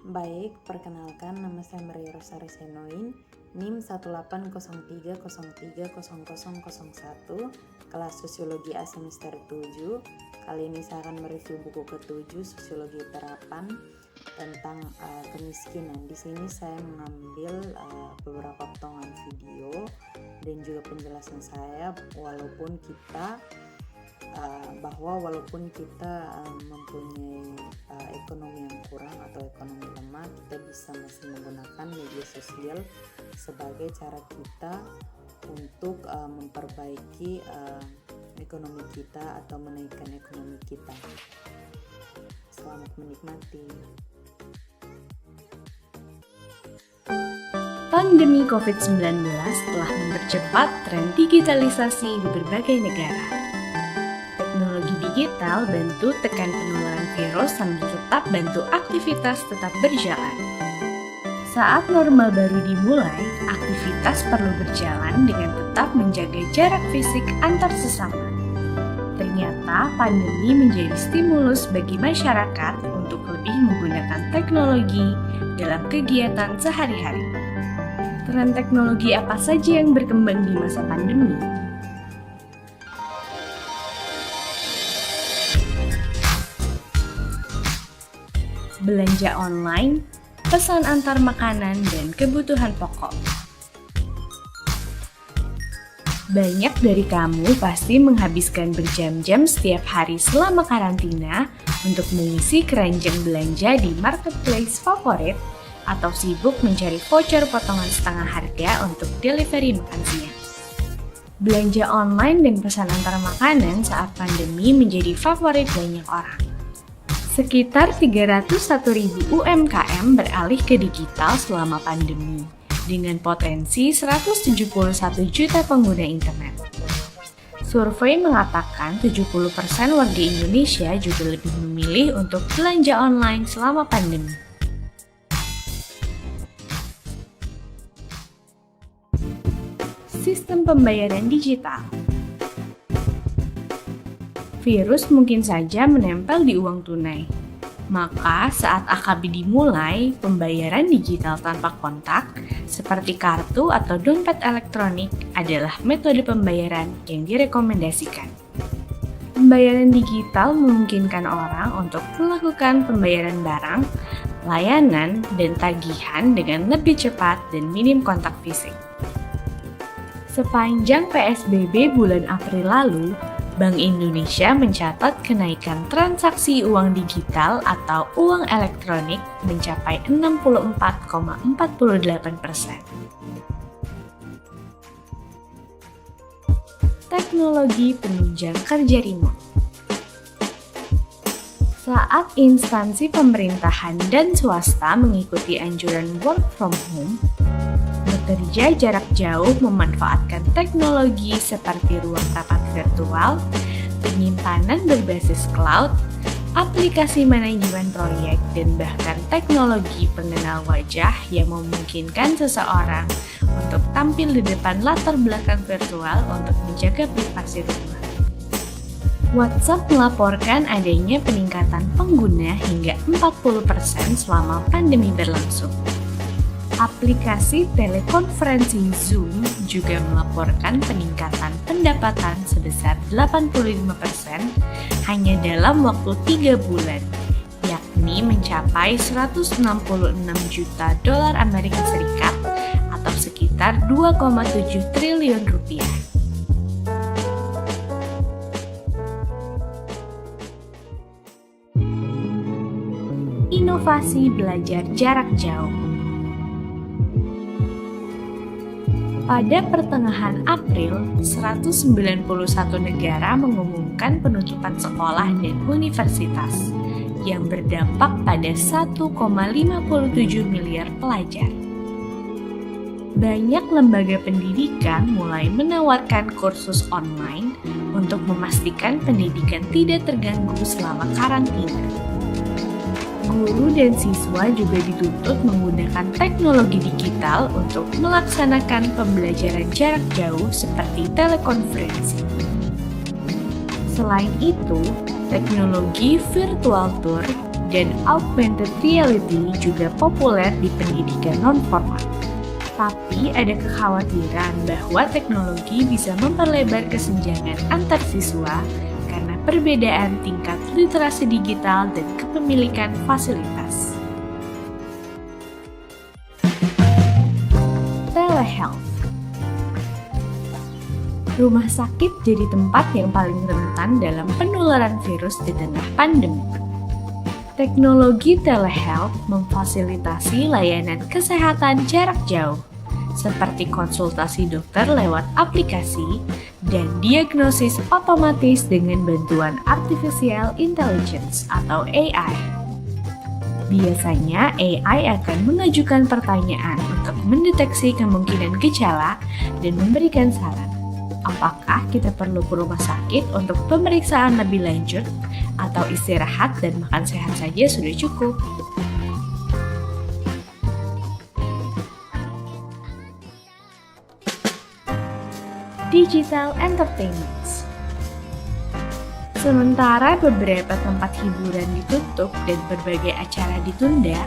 Baik, perkenalkan nama saya Maria Rosari Senoin, NIM 18030300001, kelas Sosiologi A semester 7. Kali ini saya akan mereview buku ke-7 Sosiologi Terapan tentang kemiskinan. Di sini saya mengambil beberapa potongan video dan juga penjelasan saya walaupun kita mempunyai ekonomi yang kurang atau ekonomi lemah, kita bisa masih menggunakan media sosial sebagai cara kita untuk memperbaiki ekonomi kita atau menaikkan ekonomi kita. Selamat menikmati. Pandemi COVID-19 telah mempercepat tren digitalisasi di berbagai negara. Teknologi digital bantu tekan penularan virus sambil tetap bantu aktivitas tetap berjalan. Saat normal baru dimulai, aktivitas perlu berjalan dengan tetap menjaga jarak fisik antar sesama. Ternyata pandemi menjadi stimulus bagi masyarakat untuk lebih menggunakan teknologi dalam kegiatan sehari-hari. Tren teknologi apa saja yang berkembang di masa pandemi? Belanja online, pesan antar makanan, dan kebutuhan pokok. Banyak dari kamu pasti menghabiskan berjam-jam setiap hari selama karantina untuk mengisi keranjang belanja di marketplace favorit atau sibuk mencari voucher potongan setengah harga untuk delivery makan siang. Belanja online dan pesan antar makanan saat pandemi menjadi favorit banyak orang. Sekitar 301.000 UMKM beralih ke digital selama pandemi, dengan potensi 171 juta pengguna internet. Survei mengatakan 70% warga Indonesia juga lebih memilih untuk belanja online selama pandemi. Sistem pembayaran digital. Virus mungkin saja menempel di uang tunai. Maka saat AKB dimulai, pembayaran digital tanpa kontak seperti kartu atau dompet elektronik adalah metode pembayaran yang direkomendasikan. Pembayaran digital memungkinkan orang untuk melakukan pembayaran barang, layanan, dan tagihan dengan lebih cepat dan minim kontak fisik. Sepanjang PSBB bulan April lalu, Bank Indonesia mencatat kenaikan transaksi uang digital atau uang elektronik mencapai 64,48%. Teknologi penunjang kerja remote. Saat instansi pemerintahan dan swasta mengikuti anjuran work from home, bekerja jarak jauh memanfaatkan teknologi seperti ruang rapat virtual, penyimpanan berbasis cloud, aplikasi manajemen proyek, dan bahkan teknologi pengenal wajah yang memungkinkan seseorang untuk tampil di depan latar belakang virtual untuk menjaga privasi rumah. WhatsApp melaporkan adanya peningkatan pengguna hingga 40% selama pandemi berlangsung. Aplikasi telekonferensi Zoom juga melaporkan peningkatan pendapatan sebesar 85% hanya dalam waktu 3 bulan, yakni mencapai 166 juta dolar Amerika Serikat atau sekitar 2,7 triliun rupiah. Inovasi belajar jarak jauh. Pada pertengahan April, 191 negara mengumumkan penutupan sekolah dan universitas yang berdampak pada 1,57 miliar pelajar. Banyak lembaga pendidikan mulai menawarkan kursus online untuk memastikan pendidikan tidak terganggu selama karantina. Guru dan siswa juga dituntut menggunakan teknologi digital untuk melaksanakan pembelajaran jarak jauh seperti telekonferensi. Selain itu, teknologi virtual tour dan augmented reality juga populer di pendidikan non-formal. Tapi ada kekhawatiran bahwa teknologi bisa memperlebar kesenjangan antar siswa karena perbedaan tingkat literasi digital dan kepemilikan fasilitas. Telehealth. Rumah sakit jadi tempat yang paling rentan dalam penularan virus di tengah pandemi. Teknologi telehealth memfasilitasi layanan kesehatan jarak jauh, seperti konsultasi dokter lewat aplikasi dan diagnosis otomatis dengan bantuan artificial intelligence atau AI. Biasanya AI akan mengajukan pertanyaan untuk mendeteksi kemungkinan gejala dan memberikan saran. Apakah kita perlu ke rumah sakit untuk pemeriksaan lebih lanjut atau istirahat dan makan sehat saja sudah cukup? Digital entertainment. Sementara beberapa tempat hiburan ditutup dan berbagai acara ditunda,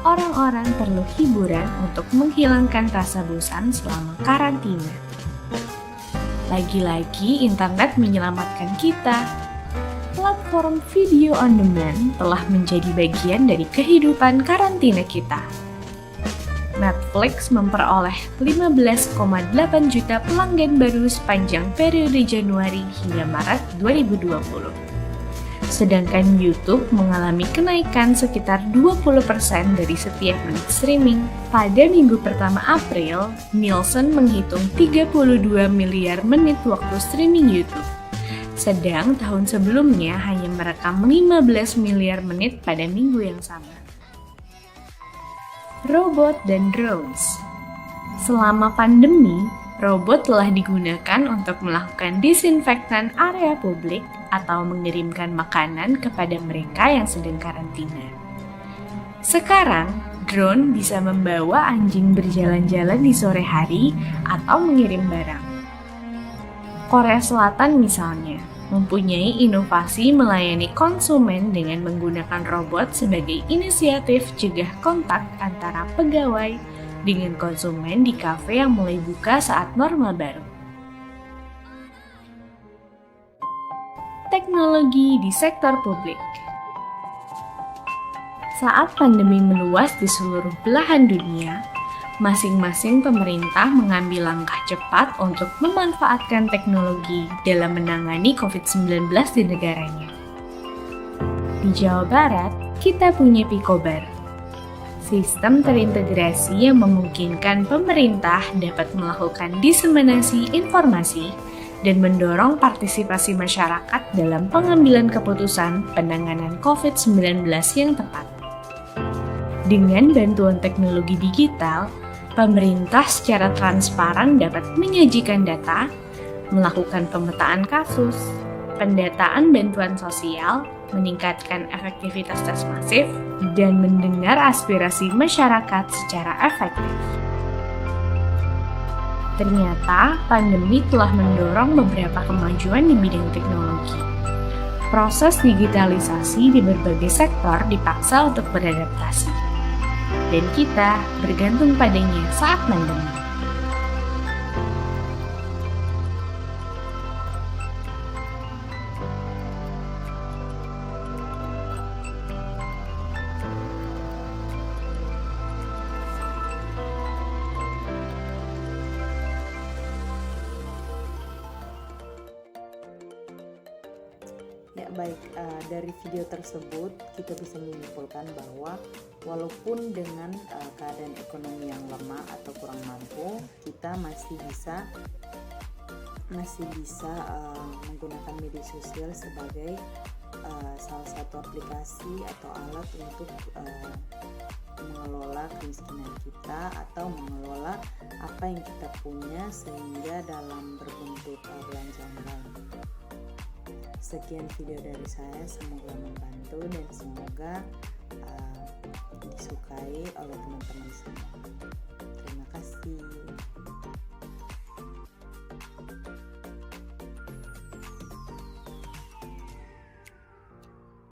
orang-orang perlu hiburan untuk menghilangkan rasa bosan selama karantina. Lagi-lagi internet menyelamatkan kita. Platform video on demand telah menjadi bagian dari kehidupan karantina kita. Netflix memperoleh 15,8 juta pelanggan baru sepanjang periode Januari hingga Maret 2020. Sedangkan YouTube mengalami kenaikan sekitar 20% dari setiap menit streaming. Pada minggu pertama April, Nielsen menghitung 32 miliar menit waktu streaming YouTube. Sedang tahun sebelumnya hanya merekam 15 miliar menit pada minggu yang sama. Robot dan drones. Selama pandemi, robot telah digunakan untuk melakukan disinfektan area publik atau mengirimkan makanan kepada mereka yang sedang karantina. Sekarang, drone bisa membawa anjing berjalan-jalan di sore hari atau mengirim barang. Korea Selatan misalnya, mempunyai inovasi melayani konsumen dengan menggunakan robot sebagai inisiatif cegah kontak antara pegawai dengan konsumen di kafe yang mulai buka saat normal baru. Teknologi di sektor publik. Saat pandemi meluas di seluruh belahan dunia, masing-masing pemerintah mengambil langkah cepat untuk memanfaatkan teknologi dalam menangani COVID-19 di negaranya. Di Jawa Barat, kita punya Picobar, sistem terintegrasi yang memungkinkan pemerintah dapat melakukan diseminasi informasi dan mendorong partisipasi masyarakat dalam pengambilan keputusan penanganan COVID-19 yang tepat. Dengan bantuan teknologi digital, pemerintah secara transparan dapat menyajikan data, melakukan pemetaan kasus, pendataan bantuan sosial, meningkatkan efektivitas tes masif, dan mendengar aspirasi masyarakat secara efektif. Ternyata, pandemi telah mendorong beberapa kemajuan di bidang teknologi. Proses digitalisasi di berbagai sektor dipaksa untuk beradaptasi. Dan kita bergantung padanya saat pandemi. Ya baik, dari video tersebut kita bisa menyimpulkan bahwa walaupun dengan keadaan ekonomi yang lemah atau kurang mampu, kita masih bisa menggunakan media sosial sebagai salah satu aplikasi atau alat untuk mengelola kemiskinan kita atau mengelola apa yang kita punya sehingga dalam berbentuk belanja online. Sekian video dari saya, semoga membantu dan semoga disukai oleh teman-teman semua.